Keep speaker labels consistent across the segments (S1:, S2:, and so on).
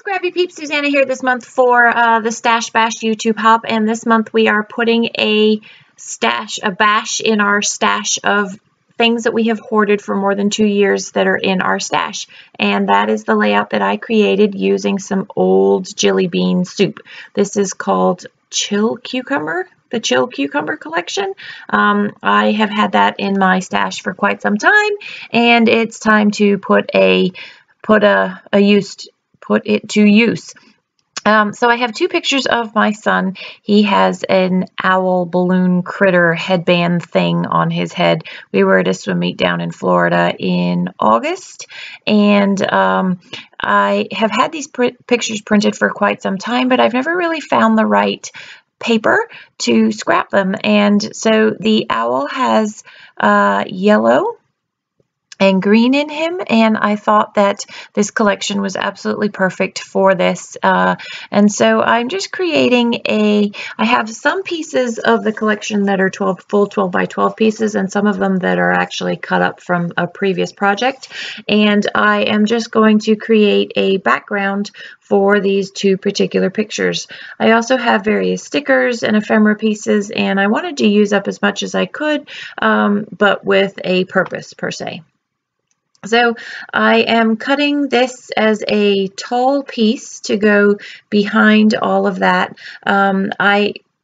S1: Scrappy Peeps, Suzanna here this month for the Stash Bash YouTube hop, and this month we are putting a bash in our stash of things that we have hoarded for more than 2 years that are in our stash, and that is the layout that I created using some old Jillibean Soup. This is called Chill Cucumber. The Chill Cucumber collection. I have had that in my stash for quite some time, and it's time to put it to use. So I have two pictures of my son. He has an owl balloon critter headband thing on his head. We were at a swim meet down in Florida in August, and I have had these pictures printed for quite some time, but I've never really found the right paper to scrap them. And so the owl has yellow and green in him, and I thought that this collection was absolutely perfect for this. And so I'm just creating I have some pieces of the collection that are full 12 by 12 pieces, and some of them that are actually cut up from a previous project. And I am just going to create a background for these two particular pictures. I also have various stickers and ephemera pieces, and I wanted to use up as much as I could, but with a purpose per se. So I am cutting this as a tall piece to go behind all of that.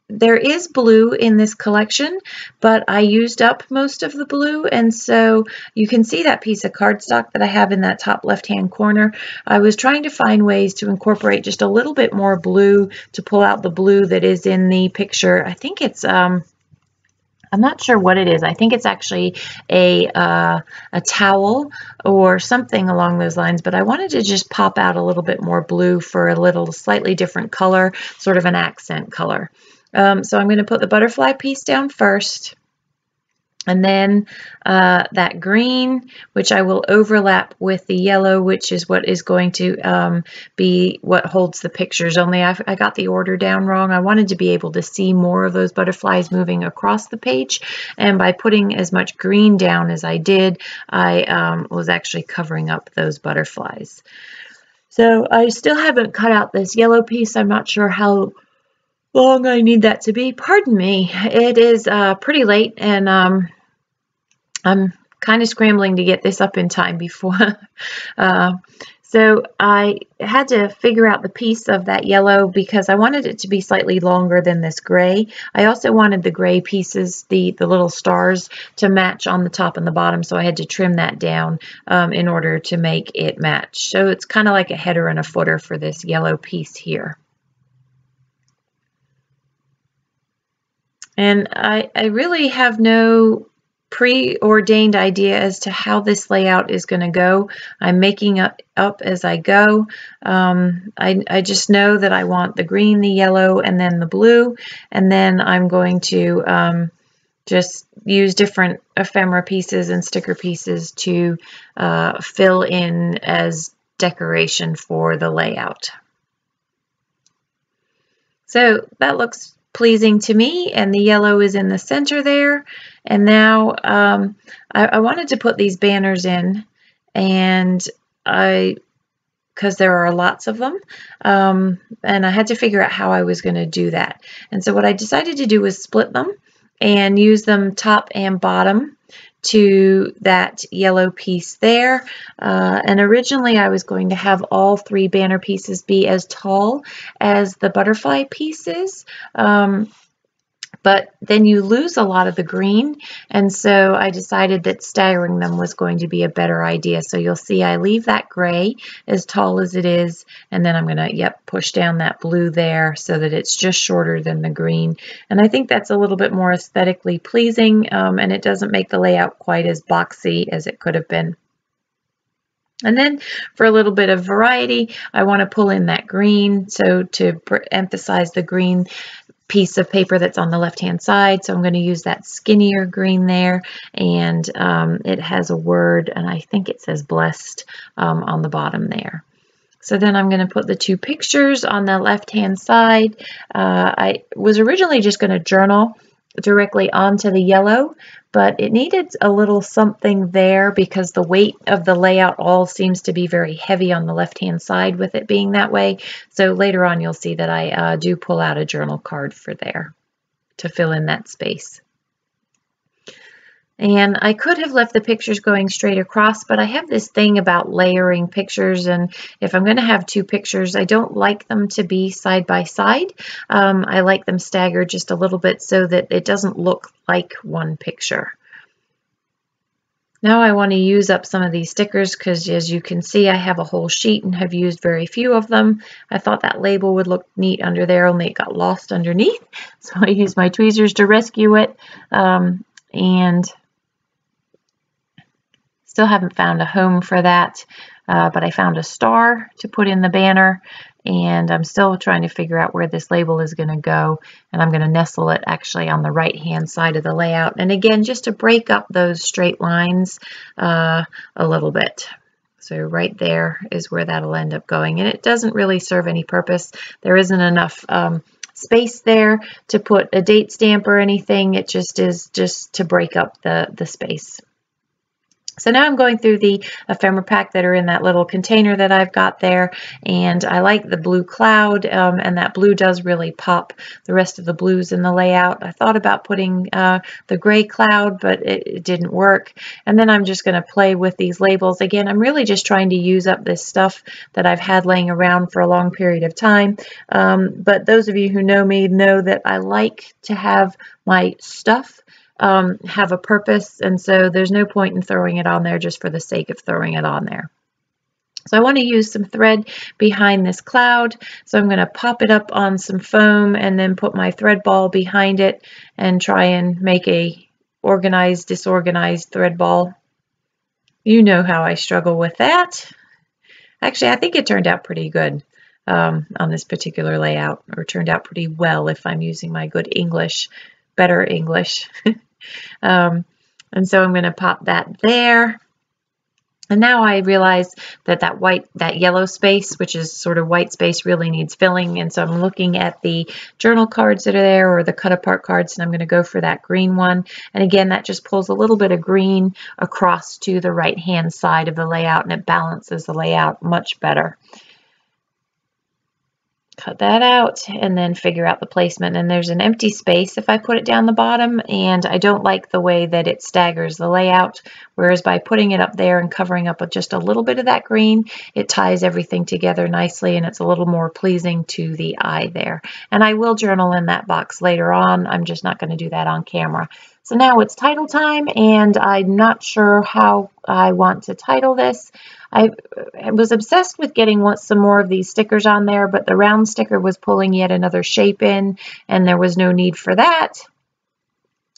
S1: There is blue in this collection, but I used up most of the blue, and so you can see that piece of cardstock that I have in that top left-hand corner. I was trying to find ways to incorporate just a little bit more blue to pull out the blue that is in the picture. I think it's I'm not sure what it is. I think it's actually a towel or something along those lines, but I wanted to just pop out a little bit more blue for a little slightly different color, sort of an accent color. So I'm going to put the butterfly piece down first, and then that green, which I will overlap with the yellow, which is what is going to be what holds the pictures. Only I got the order down wrong. I wanted to be able to see more of those butterflies moving across the page, and by putting as much green down as I did, I was actually covering up those butterflies. So I still haven't cut out this yellow piece. I'm not sure how long I need that to be. Pardon me. It is pretty late, and I'm kind of scrambling to get this up in time before. So I had to figure out the piece of that yellow because I wanted it to be slightly longer than this gray. I also wanted the gray pieces, the little stars, to match on the top and the bottom, so I had to trim that down in order to make it match. So it's kind of like a header and a footer for this yellow piece here. And I really have no preordained idea as to how this layout is going to go. I'm making up as I go. I just know that I want the green, the yellow, and then the blue, and then I'm going to just use different ephemera pieces and sticker pieces to fill in as decoration for the layout. So that looks pleasing to me, and the yellow is in the center there. And now I wanted to put these banners in, and because there are lots of them, and I had to figure out how I was going to do that. And so what I decided to do was split them and use them top and bottom to that yellow piece there. And originally I was going to have all three banner pieces be as tall as the butterfly pieces. But then you lose a lot of the green, and so I decided that staggering them was going to be a better idea. So you'll see I leave that gray as tall as it is, and then I'm going to, push down that blue there so that it's just shorter than the green. And I think that's a little bit more aesthetically pleasing, and it doesn't make the layout quite as boxy as it could have been. And then for a little bit of variety, I want to pull in that green, so to emphasize the green piece of paper that's on the left hand side. So I'm going to use that skinnier green there, and it has a word, and I think it says blessed on the bottom there. So then I'm going to put the two pictures on the left hand side. I was originally just going to journal directly onto the yellow, but it needed a little something there because the weight of the layout all seems to be very heavy on the left-hand side with it being that way. So later on you'll see that I do pull out a journal card for there to fill in that space. And I could have left the pictures going straight across, but I have this thing about layering pictures, and if I'm going to have two pictures, I don't like them to be side by side. I like them staggered just a little bit so that it doesn't look like one picture. Now I want to use up some of these stickers because, as you can see, I have a whole sheet and have used very few of them. I thought that label would look neat under there, only it got lost underneath. So I used my tweezers to rescue it, and still haven't found a home for that, but I found a star to put in the banner, and I'm still trying to figure out where this label is going to go, and I'm going to nestle it actually on the right hand side of the layout, and again just to break up those straight lines a little bit. So right there is where that'll end up going, and it doesn't really serve any purpose. There isn't enough space there to put a date stamp or anything. It just is just to break up the space. So now I'm going through the ephemera pack that are in that little container that I've got there, and I like the blue cloud, and that blue does really pop the rest of the blues in the layout. I thought about putting the gray cloud, but it didn't work. And then I'm just going to play with these labels. Again, I'm really just trying to use up this stuff that I've had laying around for a long period of time. But those of you who know me know that I like to have my stuff have a purpose, and so there's no point in throwing it on there just for the sake of throwing it on there. So I want to use some thread behind this cloud, so I'm going to pop it up on some foam and then put my thread ball behind it and try and make a organized, disorganized thread ball. You know how I struggle with that. Actually, I think it turned out pretty good on this particular layout, or turned out pretty well if I'm using my good English, better English. And so I'm going to pop that there. And now I realize that that yellow space, which is sort of white space, really needs filling. And so I'm looking at the journal cards that are there, or the cut apart cards, and I'm going to go for that green one. And again, that just pulls a little bit of green across to the right hand side of the layout, and it balances the layout much better. Cut that out and then figure out the placement, and there's an empty space if I put it down the bottom, and I don't like the way that it staggers the layout, whereas by putting it up there and covering up with just a little bit of that green, it ties everything together nicely, and it's a little more pleasing to the eye there. And I will journal in that box later on. I'm just not going to do that on camera. So now it's title time, and I'm not sure how I want to title this. I was obsessed with getting some more of these stickers on there, but the round sticker was pulling yet another shape in, and there was no need for that.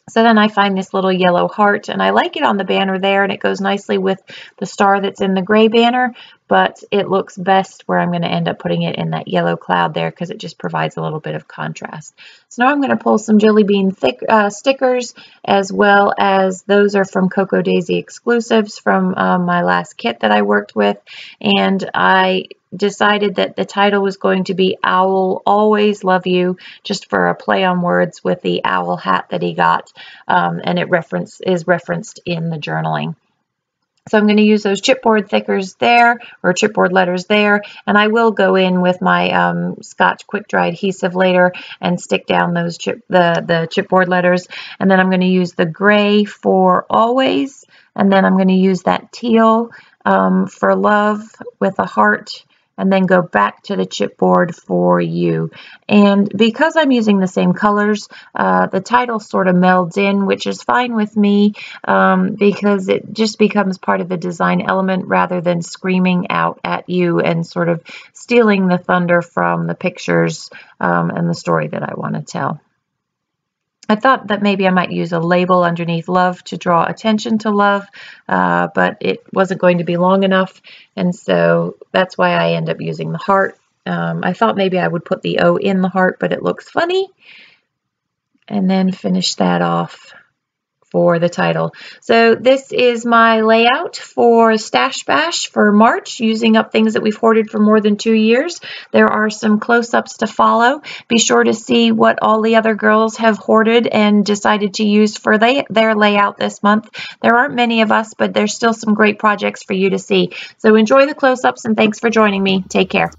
S1: So then I find this little yellow heart, and I like it on the banner there, and it goes nicely with the star that's in the gray banner, but it looks best where I'm going to end up putting it in that yellow cloud there because it just provides a little bit of contrast. So now I'm going to pull some Jillibean stickers, as well as those are from Cocoa Daisy exclusives from my last kit that I worked with, and I decided that the title was going to be Owl Always Love You, just for a play on words with the owl hat that he got, and it is referenced in the journaling. So I'm going to use those chipboard thickers there, or chipboard letters there, and I will go in with my Scotch quick dry adhesive later and stick down those the chipboard letters, and then I'm going to use the gray for always, and then I'm going to use that teal for love with a heart, and then go back to the chipboard for you. And because I'm using the same colors, the title sort of melds in, which is fine with me because it just becomes part of the design element rather than screaming out at you and sort of stealing the thunder from the pictures and the story that I want to tell. I thought that maybe I might use a label underneath love to draw attention to love, but it wasn't going to be long enough, and so that's why I end up using the heart. I thought maybe I would put the O in the heart, but it looks funny, and then finish that off for the title. So this is my layout for Stash Bash for March, using up things that we've hoarded for more than 2 years. There are some close-ups to follow. Be sure to see what all the other girls have hoarded and decided to use for their layout this month. There aren't many of us, but there's still some great projects for you to see. So enjoy the close-ups, and thanks for joining me. Take care.